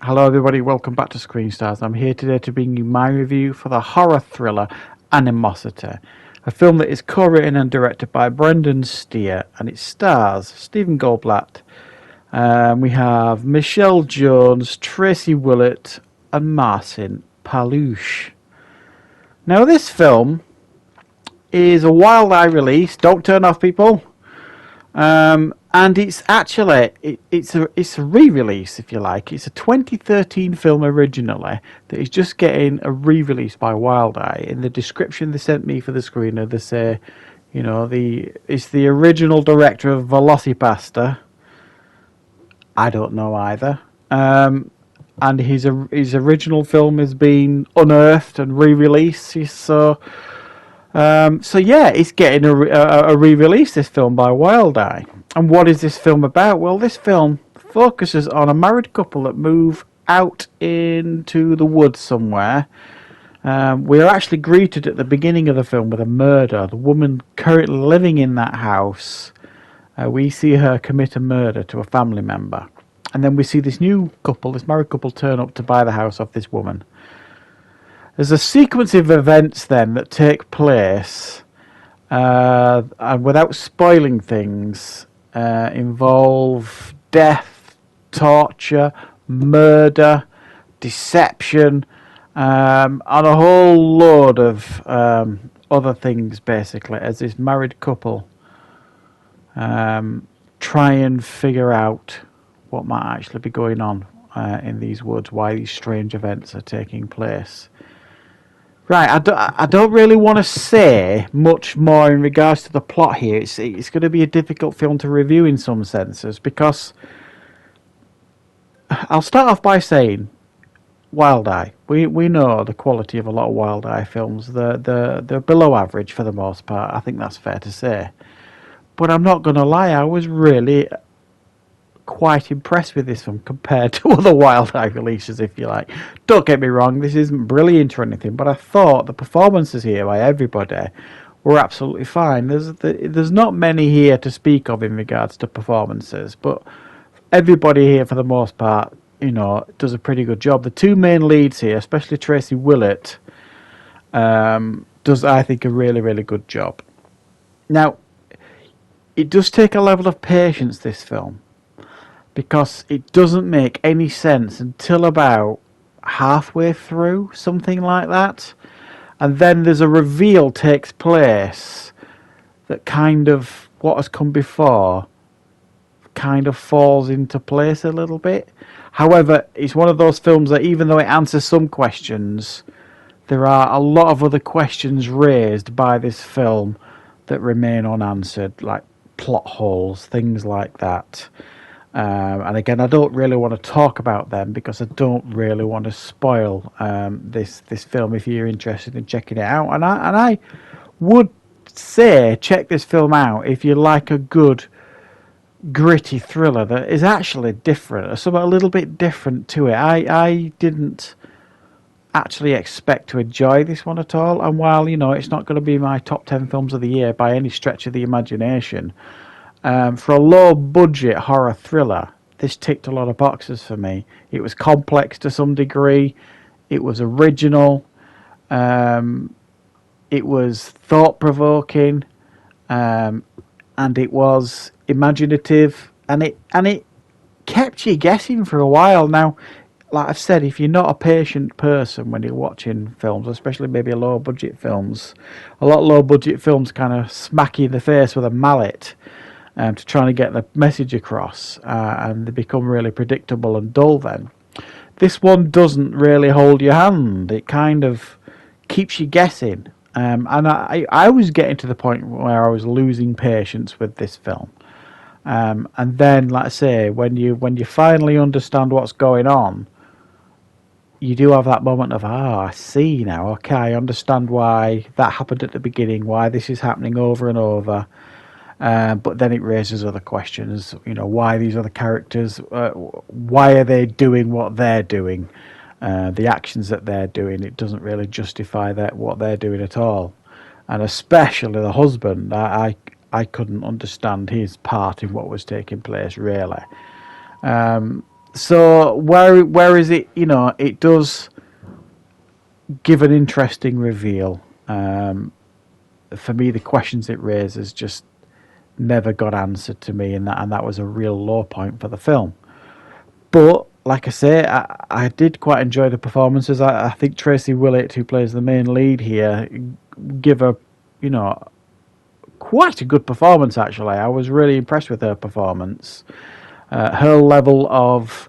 Hello everybody, welcome back to Screen Stars. I'm here today to bring you my review for the horror thriller Animosity, a film that is co-written and directed by Brendan Steere, and it stars Stephen Goldblatt. We have Michelle Jones, Tracy Willet, and Marcin Paluch. Now this film is a wild eye release. Don't turn off, people. And it's actually it's a re-release, if you like. It's a 2013 film originally that is just getting a re-release by Wild Eye. In the description they sent me for the screener, they say, it's the original director of Velocipastor. I don't know either. And his original film has been unearthed and re-released. So yeah, it's getting a re-release, this film, by Wild Eye. And what is this film about? Well, this film focuses on a married couple that move out into the woods somewhere. We are actually greeted at the beginning of the film with a murder. The woman currently living in that house, we see her commit a murder to a family member. And then we see this new couple, this married couple, turn up to buy the house off this woman. There's a sequence of events then that take place, and without spoiling things, involve death, torture, murder, deception, and a whole load of other things, basically, as this married couple try and figure out what might actually be going on in these woods, why these strange events are taking place. Right, I don't really want to say much more in regards to the plot here. It's going to be a difficult film to review in some senses, because I'll start off by saying Wild Eye. We know the quality of a lot of Wild Eye films. They're below average for the most part. I think that's fair to say. But I'm not going to lie, I was really quite impressed with this film compared to other Wild Eye releases, if you like. Don't get me wrong, this isn't brilliant or anything, but I thought the performances here by everybody were absolutely fine. There's not many here to speak of in regards to performances, but everybody here for the most part, does a pretty good job. The two main leads here, especially Tracy Willet, does, I think, a really, really good job. Now, it does take a level of patience, this film, because it doesn't make any sense until about halfway through, something like that. And then there's a reveal takes place that kind of, what has come before, kind of falls into place a little bit. However, it's one of those films that even though it answers some questions, there are a lot of other questions raised by this film that remain unanswered, like plot holes, things like that. And again, I don't really want to talk about them because I don't really want to spoil this film if you're interested in checking it out. And I would say check this film out if you like a good, gritty thriller that is actually different, or something a little bit different to it. I didn't actually expect to enjoy this one at all. And while, it's not going to be my top 10 films of the year by any stretch of the imagination, for a low-budget horror thriller, this ticked a lot of boxes for me. It was complex to some degree. It was original. It was thought-provoking, and it was imaginative, and it kept you guessing for a while. Now, like I've said, if you're not a patient person when you're watching films, especially maybe low-budget films, a lot of low-budget films kind of smack you in the face with a mallet. To try and get the message across, and they become really predictable and dull then. This one doesn't really hold your hand. It kind of keeps you guessing. And I was getting to the point where I was losing patience with this film. And then, like I say, when you finally understand what's going on, you do have that moment of, I see now, okay, I understand why that happened at the beginning, why this is happening over and over. But then it raises other questions, why these other characters, why are they doing what they're doing, the actions that they're doing. It doesn't really justify what they're doing at all. And especially the husband, I couldn't understand his part in what was taking place, really. So where is it? You know, it does give an interesting reveal. For me, the questions it raises just never got answered to me, and that was a real low point for the film. But like I say, I did quite enjoy the performances. I think Tracy Willet, who plays the main lead here, give a, you know, quite a good performance. Actually, I was really impressed with her performance. Her level of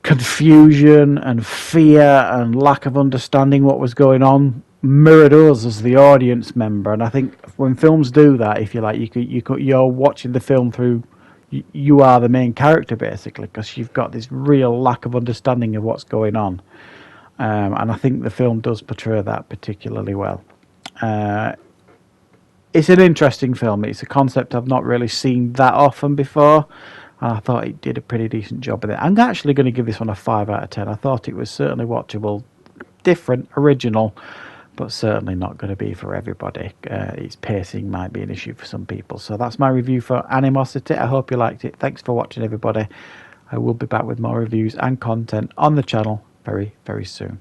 confusion and fear and lack of understanding what was going on mirrored us as the audience member. And I think when films do that, if you like, you're watching the film through, you are the main character basically, because you've got this real lack of understanding of what's going on. And I think the film does portray that particularly well. It's an interesting film. It's a concept I've not really seen that often before. I thought it did a pretty decent job with it. I'm actually going to give this one a 5 out of 10. I thought it was certainly watchable, different, original, but certainly not going to be for everybody. Its pacing might be an issue for some people. So that's my review for Animosity. I hope you liked it. Thanks for watching, everybody. I will be back with more reviews and content on the channel very, very soon.